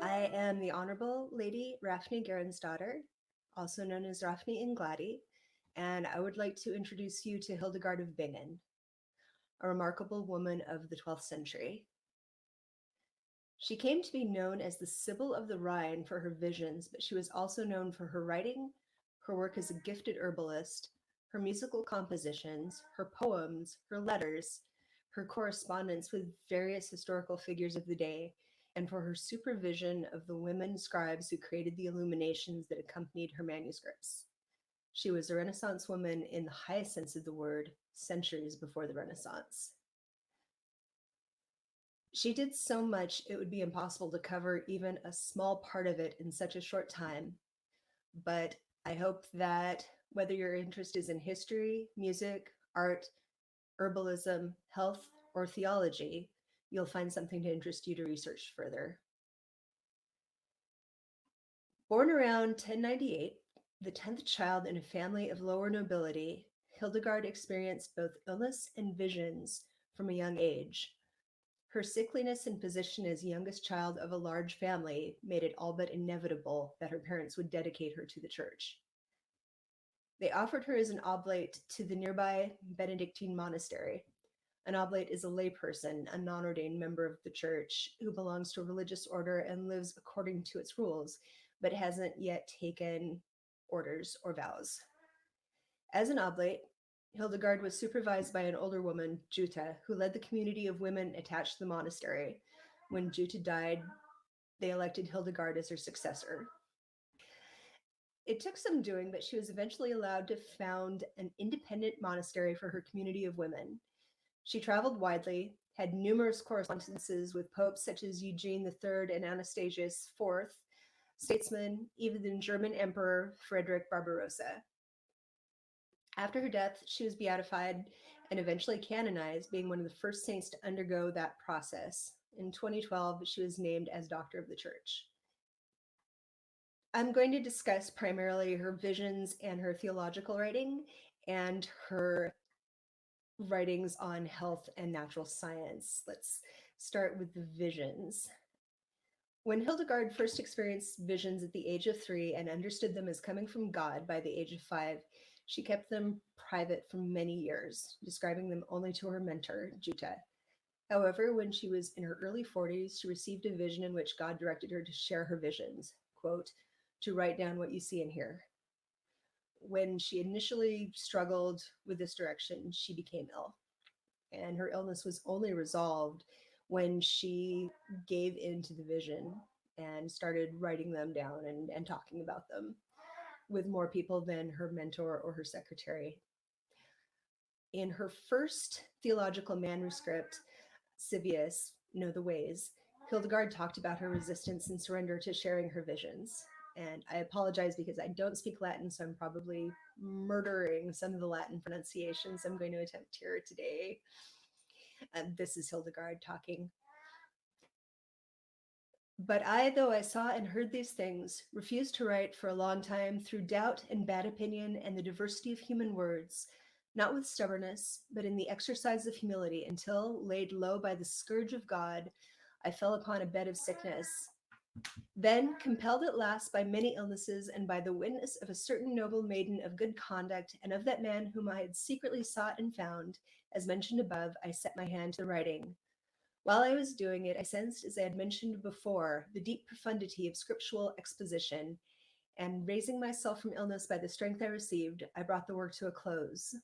I am the Honorable Lady Hrafne daughter, also known as Hrafne in Gladi, and I would like to introduce you to Hildegard of Bingen, a remarkable woman of the 12th century. She came to be known as the Sibyl of the Rhine for her visions, but she was also known for her writing, her work as a gifted herbalist, her musical compositions, her poems, her letters, her correspondence with various historical figures of the day, and for her supervision of the women scribes who created the illuminations that accompanied her manuscripts. She was a Renaissance woman in the highest sense of the word, centuries before the Renaissance. She did so much it would be impossible to cover even a small part of it in such a short time. But I hope that whether your interest is in history, music, art, herbalism, health, or theology, you'll find something to interest you to research further. Born around 1098, the 10th child in a family of lower nobility, Hildegard experienced both illness and visions from a young age. Her sickliness and position as youngest child of a large family made it all but inevitable that her parents would dedicate her to the church. They offered her as an oblate to the nearby Benedictine monastery. An oblate is a layperson, a non-ordained member of the church who belongs to a religious order and lives according to its rules, but hasn't yet taken orders or vows. As an oblate, Hildegard was supervised by an older woman, Jutta, who led the community of women attached to the monastery. When Jutta died, they elected Hildegard as her successor. It took some doing, but she was eventually allowed to found an independent monastery for her community of women. She traveled widely, had numerous correspondences with popes such as Eugene III and Anastasius IV, statesmen, even the German Emperor Frederick Barbarossa. After her death, she was beatified and eventually canonized, being one of the first saints to undergo that process. In 2012, she was named as Doctor of the Church. I'm going to discuss primarily her visions and her theological writing and her writings on health and natural science. Let's start with the visions. When Hildegard first experienced visions at the age of 3 and understood them as coming from God by the age of 5, she kept them private for many years, describing them only to her mentor, Jutta. However, when she was in her early 40s, she received a vision in which God directed her to share her visions, quote, to write down what you see and hear. When she initially struggled with this direction, she became ill. And her illness was only resolved when she gave in to the vision and started writing them down and talking about them with more people than her mentor or her secretary. In her first theological manuscript, Civius, Know the Ways, Hildegard talked about her resistance and surrender to sharing her visions. And I apologize because I don't speak Latin, so I'm probably murdering some of the Latin pronunciations I'm going to attempt here today. This is Hildegard talking. But I, though I saw and heard these things, refused to write for a long time through doubt and bad opinion and the diversity of human words, not with stubbornness, but in the exercise of humility, until, laid low by the scourge of God, I fell upon a bed of sickness. Then, compelled at last by many illnesses and by the witness of a certain noble maiden of good conduct and of that man whom I had secretly sought and found, as mentioned above, I set my hand to the writing. While I was doing it, I sensed, as I had mentioned before, the deep profundity of scriptural exposition, and raising myself from illness by the strength I received, I brought the work to a close.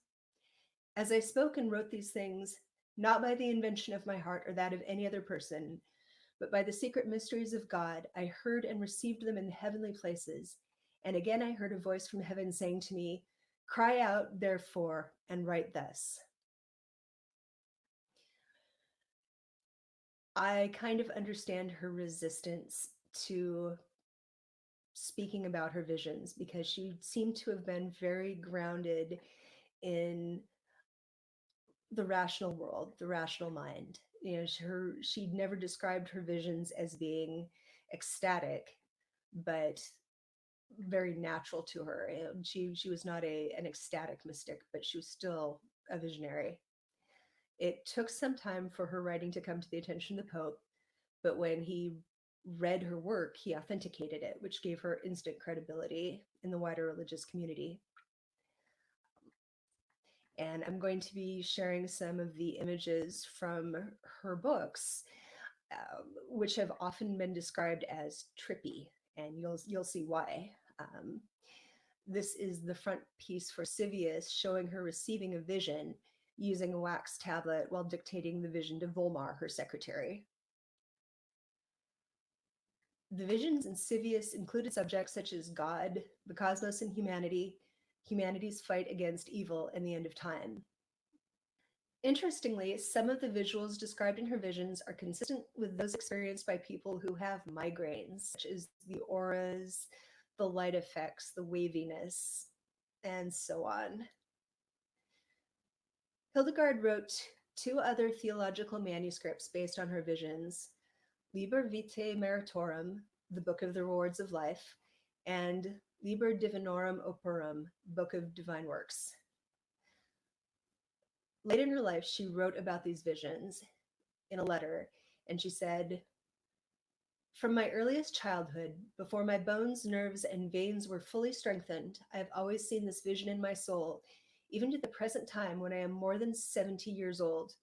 As I spoke and wrote these things, not by the invention of my heart or that of any other person, but by the secret mysteries of God, I heard and received them in the heavenly places. And again I heard a voice from heaven saying to me, "Cry out, therefore, and write thus." I kind of understand her resistance to speaking about her visions because she seemed to have been very grounded in the rational world, the rational mind. You know, she never described her visions as being ecstatic, but very natural to her. And she was not an ecstatic mystic, but she was still a visionary. It took some time for her writing to come to the attention of the Pope, but when he read her work, he authenticated it, which gave her instant credibility in the wider religious community. And I'm going to be sharing some of the images from her books, which have often been described as trippy, and you'll see why. This is the front piece for Sivius, showing her receiving a vision using a wax tablet while dictating the vision to Volmar, her secretary. The visions in Sivius included subjects such as God, the cosmos and humanity, humanity's fight against evil, and the end of time. Interestingly, some of the visuals described in her visions are consistent with those experienced by people who have migraines, such as the auras, the light effects, the waviness, and so on. Hildegard wrote 2 other theological manuscripts based on her visions: Liber Vitae Meritorum, the Book of the Rewards of Life, and Liber Divinorum Operum, Book of Divine Works. Late in her life, she wrote about these visions in a letter, and she said, "From my earliest childhood, before my bones, nerves, and veins were fully strengthened, I have always seen this vision in my soul, even to the present time when I am more than 70 years old.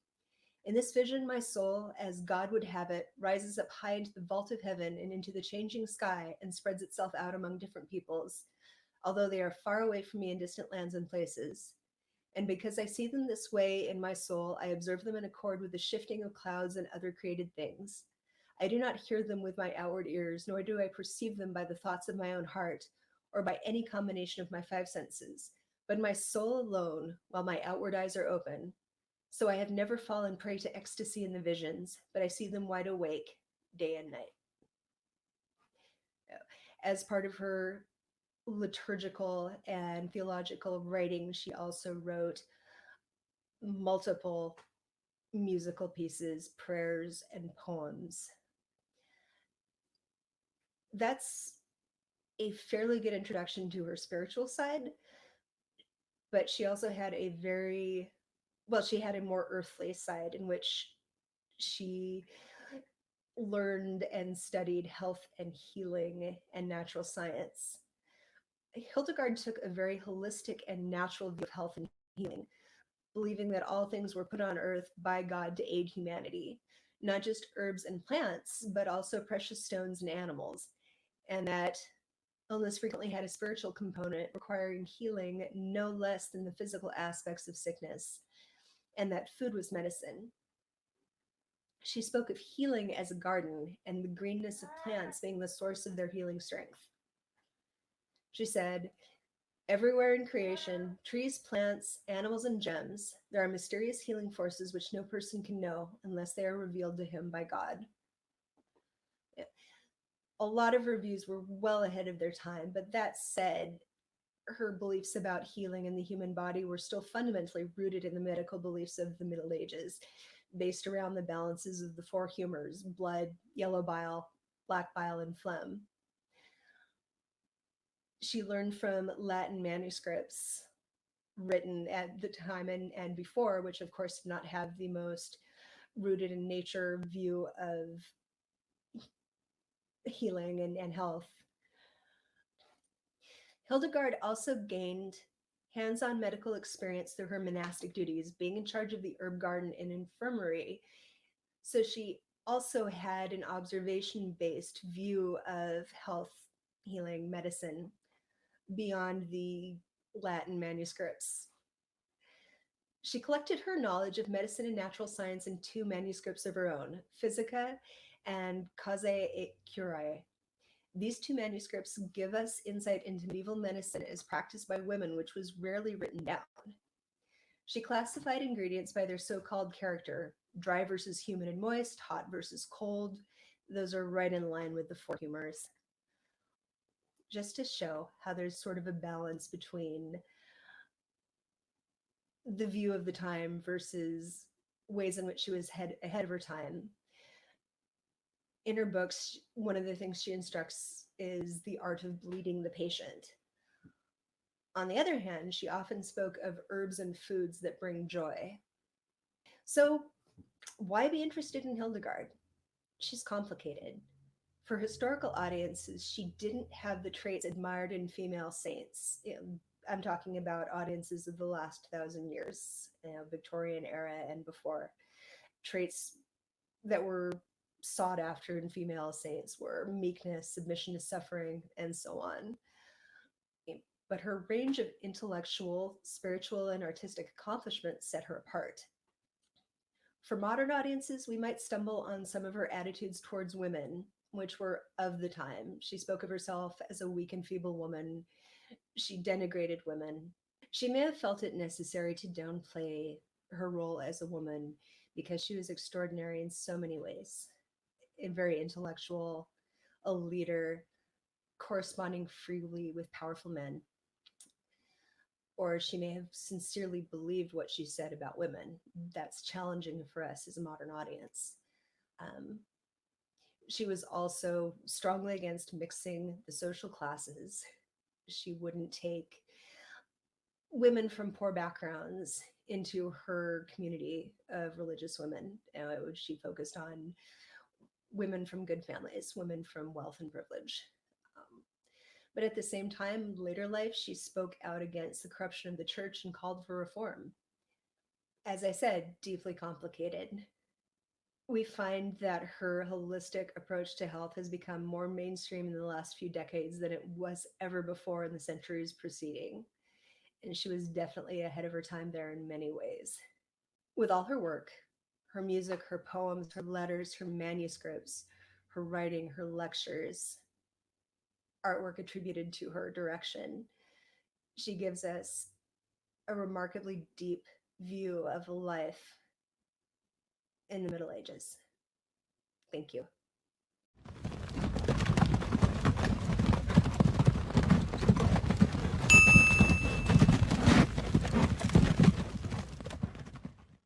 In this vision, my soul, as God would have it, rises up high into the vault of heaven and into the changing sky and spreads itself out among different peoples, although they are far away from me in distant lands and places. And because I see them this way in my soul, I observe them in accord with the shifting of clouds and other created things. I do not hear them with my outward ears, nor do I perceive them by the thoughts of my own heart, or by any combination of my 5 senses, but my soul alone, while my outward eyes are open. So I have never fallen prey to ecstasy in the visions, but I see them wide awake, day and night." As part of her liturgical and theological writing, she also wrote multiple musical pieces, prayers, and poems. That's a fairly good introduction to her spiritual side, but she also had she had a more earthly side in which she learned and studied health and healing and natural science. Hildegard took a very holistic and natural view of health and healing, believing that all things were put on earth by God to aid humanity, not just herbs and plants, but also precious stones and animals, and that illness frequently had a spiritual component requiring healing no less than the physical aspects of sickness, and that food was medicine. She spoke of healing as a garden and the greenness of plants being the source of their healing strength. She said, "Everywhere in creation, trees, plants, animals, and gems, there are mysterious healing forces which no person can know unless they are revealed to him by God." A lot of her views were well ahead of their time, but that said, her beliefs about healing in the human body were still fundamentally rooted in the medical beliefs of the Middle Ages, based around the balances of the 4 humors: blood, yellow bile, black bile, and phlegm. She learned from Latin manuscripts written at the time and before, which of course did not have the most rooted in nature view of healing and health. Hildegard also gained hands-on medical experience through her monastic duties, being in charge of the herb garden and infirmary. So she also had an observation-based view of health, healing, medicine beyond the Latin manuscripts. She collected her knowledge of medicine and natural science in 2 manuscripts of her own, Physica and Causae et Curae. These 2 manuscripts give us insight into medieval medicine as practiced by women, which was rarely written down. She classified ingredients by their so-called character: dry versus humid and moist, hot versus cold. Those are right in line with the 4 humors. Just to show how there's sort of a balance between the view of the time versus ways in which she was ahead of her time. In her books, one of the things she instructs is the art of bleeding the patient. On the other hand, she often spoke of herbs and foods that bring joy. So, why be interested in Hildegard? She's complicated. For historical audiences, she didn't have the traits admired in female saints. I'm talking about audiences of the last 1,000 years, Victorian era and before. Traits that were sought after in female saints were meekness, submission to suffering, and so on. But her range of intellectual, spiritual, and artistic accomplishments set her apart. For modern audiences, we might stumble on some of her attitudes towards women, which were of the time. She spoke of herself as a weak and feeble woman. She denigrated women. She may have felt it necessary to downplay her role as a woman because she was extraordinary in so many ways, very intellectual, a leader, corresponding freely with powerful men. Or she may have sincerely believed what she said about women. That's challenging for us as a modern audience. She was also strongly against mixing the social classes. She wouldn't take women from poor backgrounds into her community of religious women. She focused on women from good families, women from wealth and privilege. But at the same time, later life, she spoke out against the corruption of the church and called for reform. As I said, deeply complicated. We find that her holistic approach to health has become more mainstream in the last few decades than it was ever before in the centuries preceding. And she was definitely ahead of her time there in many ways. With all her work, her music, her poems, her letters, her manuscripts, her writing, her lectures, artwork attributed to her direction, she gives us a remarkably deep view of life in the Middle Ages. Thank you.